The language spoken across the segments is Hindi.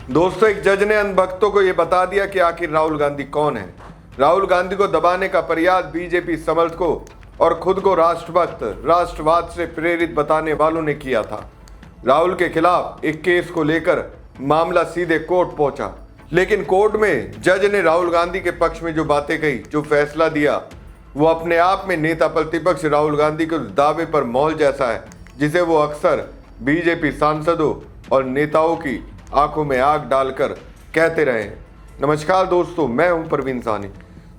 दोस्तों, एक जज ने अंधभक्तों को यह बता दिया कि आखिर राहुल गांधी कौन है। राहुल गांधी को दबाने का प्रयास बीजेपी समर्थकों और खुद को राष्ट्रभक्त, राष्ट्रवाद से प्रेरित बताने वालों ने किया था। राहुल के खिलाफ एक केस को लेकर मामला सीधे कोर्ट पहुंचा, लेकिन कोर्ट में जज ने राहुल गांधी के पक्ष में जो बातें कही, जो फैसला दिया, वो अपने आप में नेता प्रतिपक्ष राहुल गांधी के दावे पर मौल जैसा है, जिसे वो अक्सर बीजेपी सांसदों और नेताओं की आंखों में आग डालकर कहते रहे हैं। नमस्कार दोस्तों, मैं हूं प्रवीण सानी।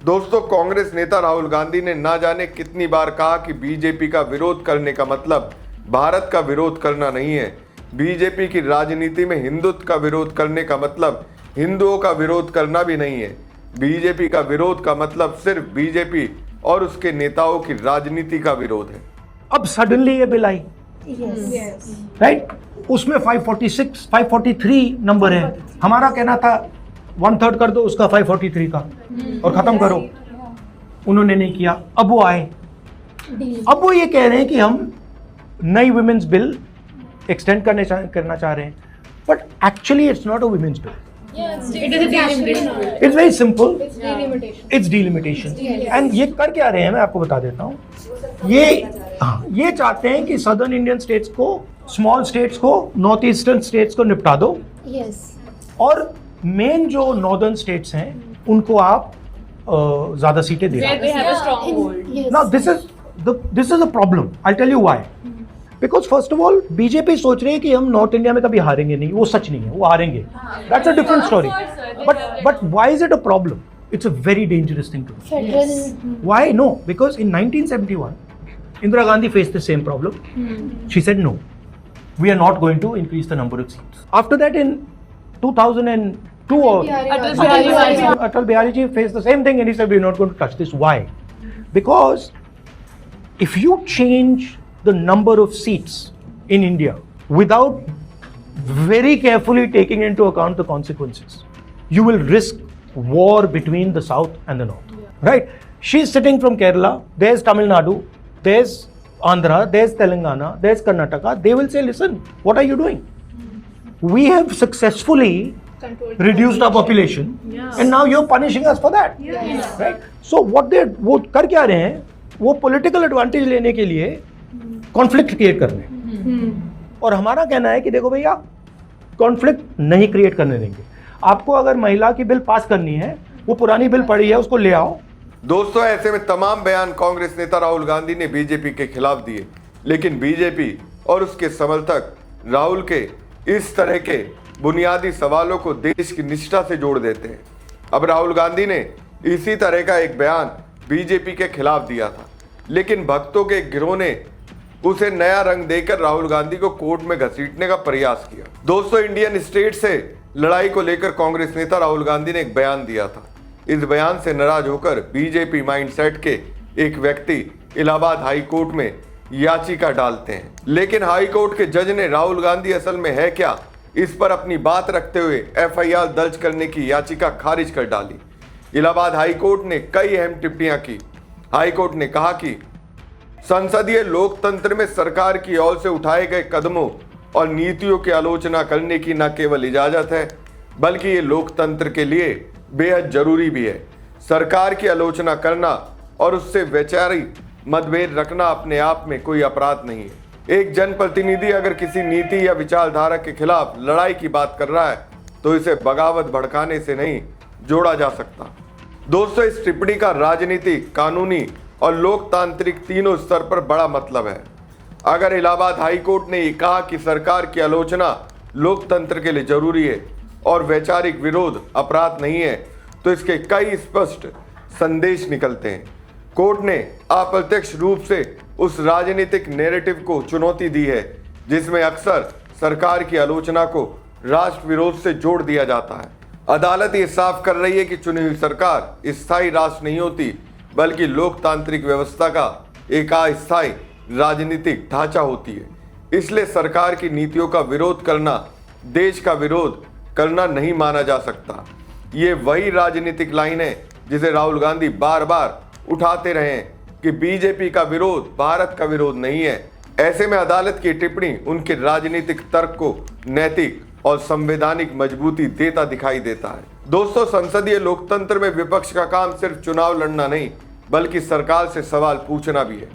दोस्तों, कांग्रेस नेता राहुल गांधी ने ना जाने कितनी बार कहा कि बीजेपी का विरोध करने का मतलब भारत का विरोध करना नहीं है। बीजेपी की राजनीति में हिंदुत्व का विरोध करने का मतलब हिंदुओं का विरोध करना भी नहीं है। बीजेपी का विरोध का मतलब सिर्फ बीजेपी और उसके नेताओं की राजनीति का विरोध है। अब सडनली ये बिल आई, राइट? उसमें 546, 543 नंबर है। हमारा कहना था 1/3 कर दो उसका 543 का और खत्म करो। उन्होंने नहीं किया। अब वो आए, अब वो ये कह रहे हैं कि हम नई वुमेन्स बिल एक्सटेंड करना चाह रहे हैं, but actually it's not a women's bill. It's very simple, it's delimitation. And ये कर क्या रहे हैं मैं आपको बता देता हूँ। ये चाहते हैं कि सदर्न इंडियन स्टेट्स को, स्मॉल स्टेट्स को, नॉर्थ ईस्टर्न स्टेट्स को निपटा दो, और मेन जो नॉर्दर्न स्टेट्स हैं उनको आप ज्यादा सीटें दे दो। Now this is a problem. I tell you why. Because first of all BJP सोच रही है कि हम नॉर्थ इंडिया में कभी हारेंगे नहीं। वो सच नहीं है, वो हारेंगे। That's a different story. But why is it a problem? It's a very dangerous thing to do. Why? No, because in 1971, Indira Gandhi faced the same problem. She said, no, we are not going to increase the number of seats. After that, in 2002, Atal Bihari Ji faced the same thing and he said, we are not going to touch this. Why? Because if you change the number of seats in India without very carefully taking into account the consequences, you will risk war between the south and the north, right? She's sitting from Kerala, there's Tamil Nadu, there's Andhra, there's Telangana, there's Karnataka. They will say, listen, what are you doing? We have successfully reduced our population, and now you're punishing us for that, right? So वो कर क्या रहे हैं? वो political advantage लेने के लिए conflict create कर रहे हैं। और हमारा कहना है कि देखो भैया, conflict नहीं create करने देंगे। आपको अगर महिला की बिल पास करनी है, वो पुरानी बिल पड़ी है, उसको ले आओ। दोस्तों, ऐसे में तमाम बयान कांग्रेस नेता राहुल गांधी ने बीजेपी के खिलाफ दिए, लेकिन बीजेपी और उसके समर्थक राहुल के इस तरह के बुनियादी सवालों को देश की निष्ठा से जोड़ देते हैं। अब राहुल गांधी ने इसी तरह का एक बयान बीजेपी के खिलाफ दिया था, लेकिन भक्तों के गिरोह ने उसे नया रंग देकर राहुल गांधी को कोर्ट में घसीटने का प्रयास किया। दोस्तों, इंडियन स्टेट से लड़ाई को लेकर कांग्रेस नेता राहुल गांधी ने एक बयान दिया था। इस बयान से नाराज होकर बीजेपी माइंडसेट के एक व्यक्ति इलाहाबाद हाई कोर्ट में याचिका डालते हैं, लेकिन हाई कोर्ट के जज ने राहुल गांधी असल में है क्या, इस पर अपनी बात रखते हुए एफआईआर दर्ज करने की याचिका खारिज कर डाली। इलाहाबाद हाई कोर्ट ने कई अहम टिप्पणियां की। हाई कोर्ट ने कहा कि संसदीय लोकतंत्र में सरकार की ओर से उठाए गए कदमों और नीतियों की आलोचना करने की न केवल इजाजत है, बल्कि ये लोकतंत्र के लिए बेहद जरूरी भी है। सरकार की आलोचना करना और उससे वैचारिक मतभेद रखना अपने आप में कोई अपराध नहीं है। एक जनप्रतिनिधि अगर किसी नीति या विचारधारा के खिलाफ लड़ाई की बात कर रहा है, तो इसे बगावत भड़काने से नहीं जोड़ा जा सकता। दोस्तों, इस टिप्पणी का राजनीतिक, कानूनी और लोकतांत्रिक तीनों स्तर पर बड़ा मतलब है। अगर इलाहाबाद हाई कोर्ट ने ये कहा कि सरकार की आलोचना लोकतंत्र के लिए जरूरी है और वैचारिक विरोध अपराध नहीं है, तो इसके कई स्पष्ट संदेश निकलते हैं। कोर्ट ने अप्रत्यक्ष रूप से उस राजनीतिक नैरेटिव को चुनौती दी है जिसमें अक्सर सरकार की आलोचना को राष्ट्र विरोध से जोड़ दिया जाता है। अदालत ये साफ कर रही है कि चुनी हुई सरकार स्थायी राष्ट्र नहीं होती, बल्कि लोकतांत्रिक व्यवस्था का एक अस्थायी राजनीतिक ढांचा होती है। इसलिए सरकार की नीतियों का विरोध करना देश का विरोध करना नहीं माना जा सकता। ये वही राजनीतिक लाइन है जिसे राहुल गांधी बार बार उठाते रहे हैं कि बीजेपी का विरोध भारत का विरोध नहीं है। ऐसे में अदालत की टिप्पणी उनके राजनीतिक तर्क को नैतिक और संवैधानिक मजबूती देता दिखाई देता है। दोस्तों, संसदीय लोकतंत्र में विपक्ष का काम सिर्फ चुनाव लड़ना नहीं बल्कि सरकार से सवाल पूछना भी है।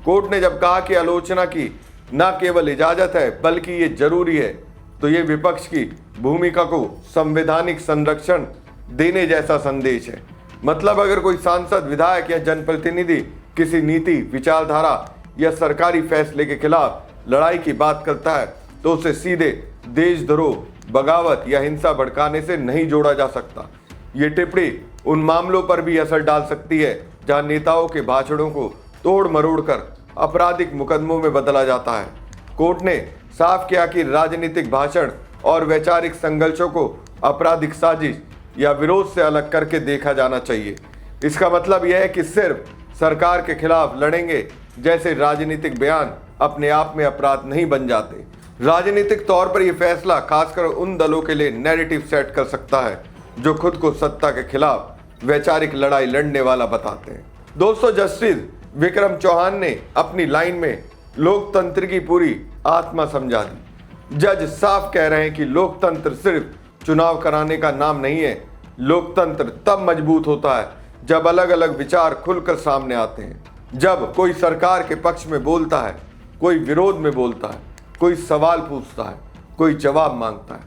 कोर्ट ने जब कहा कि आलोचना की न केवल इजाजत है बल्कि ये जरूरी है, तो ये विपक्ष की भूमिका को संवैधानिक संरक्षण देने जैसा संदेश है। मतलब अगर कोई सांसद, विधायक या जनप्रतिनिधि किसी नीति, विचारधारा या सरकारी फैसले के खिलाफ लड़ाई की बात करता है तो उसे सीधे देशद्रोह, बगावत या हिंसा भड़काने से नहीं जोड़ा जा सकता। ये टिप्पणी उन मामलों पर भी असर डाल सकती है जहां नेताओं के भाषणों को तोड़ मरोड़ कर आपराधिक मुकदमों में बदला जाता है। कोर्ट ने साफ किया कि राजनीतिक भाषण और वैचारिक संघर्षों को आपराधिक साजिश या विरोध से अलग करके देखा जाना चाहिए। इसका मतलब यह है कि सिर्फ सरकार के खिलाफ लड़ेंगे जैसे राजनीतिक बयान अपने आप में अपराध नहीं बन जाते। राजनीतिक तौर पर यह फैसला खासकर उन दलों के लिए नैरेटिव सेट कर सकता है जो खुद को सत्ता के खिलाफ वैचारिक लड़ाई लड़ने वाला बताते हैं। दोस्तों, जस्टिस विक्रम चौहान ने अपनी लाइन में लोकतंत्र की पूरी आत्मा समझा दी। जज साफ कह रहे हैं कि लोकतंत्र सिर्फ चुनाव कराने का नाम नहीं है। लोकतंत्र तब मजबूत होता है जब अलग अलग विचार खुलकर सामने आते हैं, जब कोई सरकार के पक्ष में बोलता है, कोई विरोध में बोलता है, कोई सवाल पूछता है, कोई जवाब मांगता है,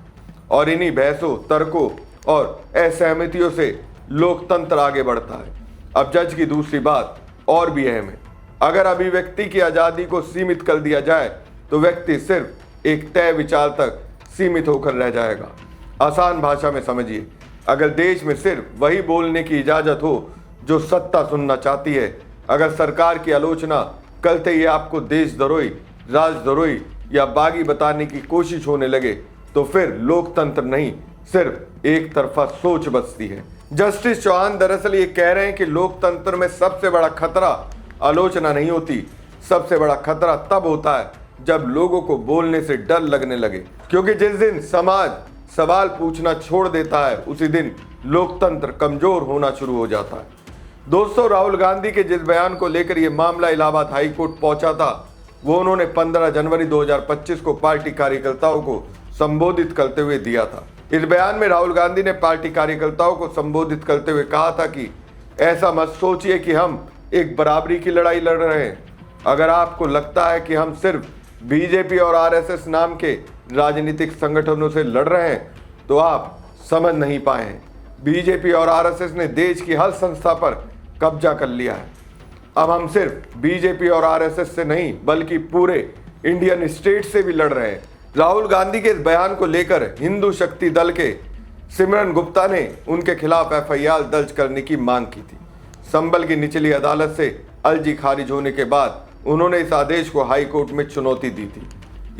और इन्हीं बहसों, तर्कों और असहमतियों से लोकतंत्र आगे बढ़ता है। अब जज की दूसरी बात और भी अहम है। अगर अभिव्यक्ति की आज़ादी को सीमित कर दिया जाए तो व्यक्ति सिर्फ एक तय विचार तक सीमित होकर रह जाएगा। आसान भाषा में समझिए, अगर देश में सिर्फ वही बोलने की इजाज़त हो जो सत्ता सुनना चाहती है, अगर सरकार की आलोचना करते ही आपको देशद्रोही, राजद्रोही या बागी बताने की कोशिश होने लगे तो फिर लोकतंत्र नहीं, सिर्फ एक तरफा सोच बचती है। जस्टिस चौहान दरअसल ये कह रहे हैं कि लोकतंत्र में सबसे बड़ा खतरा आलोचना नहीं होती, सबसे बड़ा खतरा तब होता है जब लोगों को बोलने से डर लगने लगे, क्योंकि जिस दिन समाज सवाल पूछना छोड़ देता है उसी दिन लोकतंत्र कमजोर होना शुरू हो जाता है। दोस्तों, राहुल गांधी के जिस बयान को लेकर यह मामला इलाहाबाद हाई कोर्ट पहुंचा था, वो उन्होंने 15 जनवरी 2025 को पार्टी कार्यकर्ताओं को संबोधित करते हुए दिया था। इस बयान में राहुल गांधी ने पार्टी कार्यकर्ताओं को संबोधित करते हुए कहा था कि ऐसा मत सोचिए कि हम एक बराबरी की लड़ाई लड़ रहे हैं। अगर आपको लगता है कि हम सिर्फ बीजेपी और आरएसएस नाम के राजनीतिक संगठनों से लड़ रहे हैं तो आप समझ नहीं पाए हैं। बीजेपी और आरएसएस ने देश की हर संस्था पर कब्जा कर लिया है। अब हम सिर्फ बीजेपी और आरएसएस से नहीं बल्कि पूरे इंडियन स्टेट से भी लड़ रहे हैं। राहुल गांधी के इस बयान को लेकर हिंदू शक्ति दल के सिमरन गुप्ता ने उनके खिलाफ एफआईआर दर्ज करने की मांग की थी। संभल की निचली अदालत से अर्जी खारिज होने के बाद उन्होंने इस आदेश को हाई कोर्ट में चुनौती दी थी।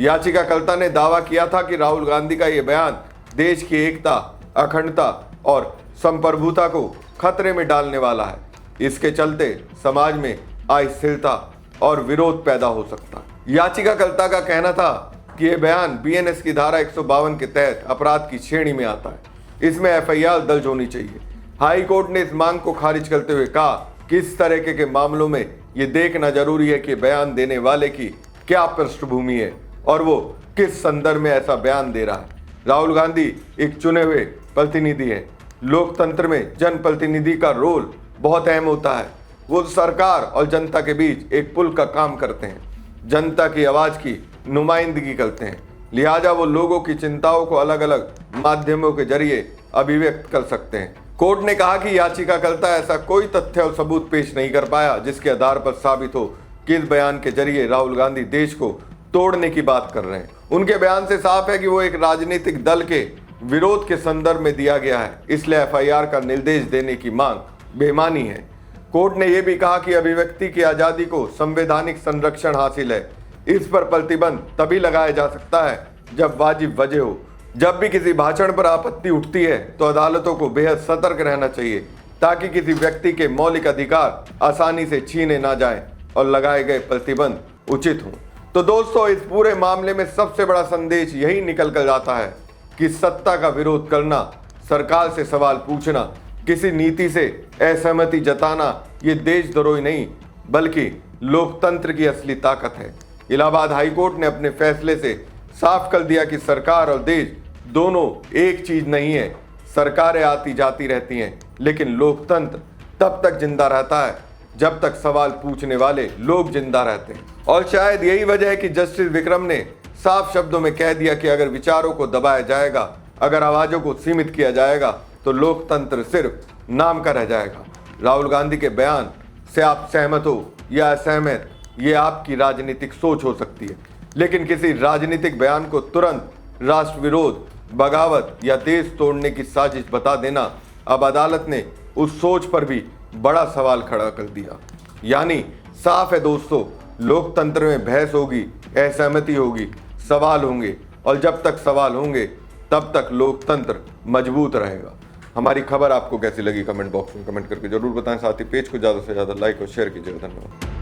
याचिकाकर्ता ने दावा किया था कि राहुल गांधी का ये बयान देश की एकता, अखंडता और संप्रभुता को खतरे में डालने वाला है। इसके चलते समाज में अस्थिरता और विरोध पैदा हो सकता है। याचिकाकर्ता का कहना था कि यह बयान बीएनएस की धारा 152 के तहत अपराध की श्रेणी में आता है। इसमें एफआईआर दर्ज होनी चाहिए। हाई कोर्ट ने इस मांग को खारिज करते हुए कहा कि इस तरह के मामलों में ये देखना जरूरी है कि बयान देने वाले की क्या पृष्ठभूमि है और वो किस संदर्भ में ऐसा बयान दे रहा है। राहुल गांधी एक चुने हुए प्रतिनिधि हैं। लोकतंत्र में जनप्रतिनिधि का रोल बहुत अहम होता है। वो सरकार और जनता के बीच एक पुल का काम करते हैं, जनता की आवाज़ की नुमाइंदगी करते हैं। लिहाजा वो लोगों की चिंताओं को अलग अलग माध्यमों के जरिए अभिव्यक्त कर सकते हैं। कोर्ट ने कहा कि याचिकाकर्ता ऐसा कोई तथ्य और सबूत पेश नहीं कर पाया जिसके आधार पर साबित हो कि इस बयान के जरिए राहुल गांधी देश को तोड़ने की बात कर रहे हैं। उनके बयान से साफ है कि वो एक राजनीतिक दल के विरोध के संदर्भ में दिया गया है, इसलिए एफआईआर का निर्देश देने की मांग बेईमानी है। कोर्ट ने यह भी कहा कि अभिव्यक्ति की आज़ादी को संवैधानिक संरक्षण हासिल है। इस पर प्रतिबंध तभी लगाया जा सकता है जब वाजिब वजह हो। जब भी किसी भाषण पर आपत्ति उठती है तो अदालतों को बेहद सतर्क रहना चाहिए ताकि किसी व्यक्ति के मौलिक अधिकार आसानी से छीने ना जाएं और लगाए गए प्रतिबंध उचित हों। तो दोस्तों, इस पूरे मामले में सबसे बड़ा संदेश यही निकल कर जाता है कि सत्ता का विरोध करना, सरकार से सवाल पूछना, किसी नीति से असहमति जताना ये देशद्रोही नहीं बल्कि लोकतंत्र की असली ताकत है। इलाहाबाद हाईकोर्ट ने अपने फैसले से साफ कर दिया कि सरकार और देश दोनों एक चीज नहीं है। सरकारें आती जाती रहती हैं, लेकिन लोकतंत्र तब तक जिंदा रहता है जब तक सवाल पूछने वाले लोग जिंदा रहते हैं। और शायद यही वजह है कि जस्टिस विक्रम ने साफ शब्दों में कह दिया कि अगर विचारों को दबाया जाएगा, अगर आवाजों को सीमित किया जाएगा, तो लोकतंत्र सिर्फ नाम का रह जाएगा। राहुल गांधी के बयान से आप सहमत हो या असहमत, ये आपकी राजनीतिक सोच हो सकती है, लेकिन किसी राजनीतिक बयान को तुरंत राष्ट्र विरोध, बगावत या देश तोड़ने की साजिश बता देना, अब अदालत ने उस सोच पर भी बड़ा सवाल खड़ा कर दिया। यानी साफ है दोस्तों, लोकतंत्र में बहस होगी, असहमति होगी, सवाल होंगे, और जब तक सवाल होंगे तब तक लोकतंत्र मजबूत रहेगा। हमारी खबर आपको कैसी लगी कमेंट बॉक्स में कमेंट करके जरूर बताएं। साथ ही पेज को ज़्यादा से ज़्यादा लाइक और शेयर कीजिएगा। धन्यवाद।